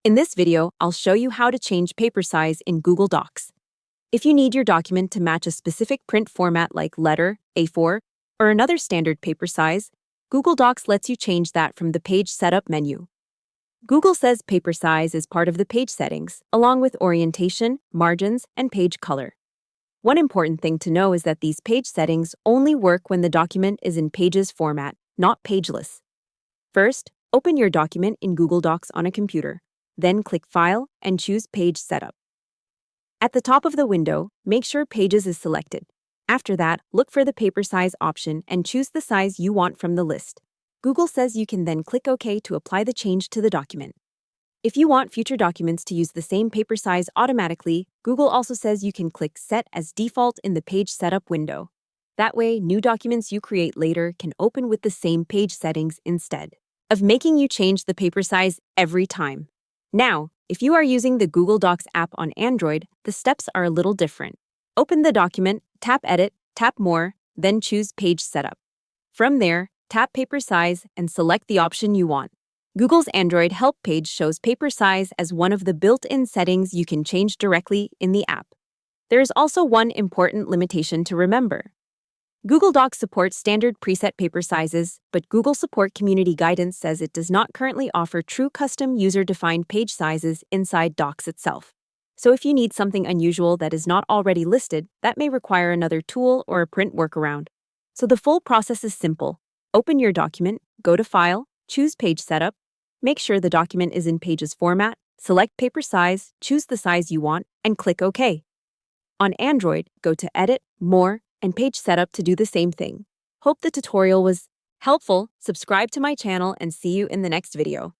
In this video, I'll show you how to change paper size in Google Docs. If you need your document to match a specific print format like letter, A4, or another standard paper size, Google Docs lets you change that from the Page Setup menu. Google says paper size is part of the page settings, along with orientation, margins, and page color. One important thing to know is that these page settings only work when the document is in Pages format, not Pageless. First, open your document in Google Docs on a computer. Then click File and choose Page Setup. At the top of the window, make sure Pages is selected. After that, look for the paper size option and choose the size you want from the list. Google says you can then click OK to apply the change to the document. If you want future documents to use the same paper size automatically, Google also says you can click Set as Default in the Page Setup window. That way, new documents you create later can open with the same page settings instead of making you change the paper size every time. Now, if you are using the Google Docs app on Android, the steps are a little different. Open the document, tap Edit, tap More, then choose Page Setup. From there, tap Paper Size and select the option you want. Google's Android help page shows paper size as one of the built-in settings you can change directly in the app. There is also one important limitation to remember. Google Docs supports standard preset paper sizes, but Google Support Community Guidance says it does not currently offer true custom user-defined page sizes inside Docs itself. So if you need something unusual that is not already listed, that may require another tool or a print workaround. So the full process is simple. Open your document, go to File, choose Page Setup, make sure the document is in Pages format, select paper size, choose the size you want, and click OK. On Android, go to Edit, More, and Page Setup to do the same thing. Hope the tutorial was helpful. Subscribe to my channel and see you in the next video.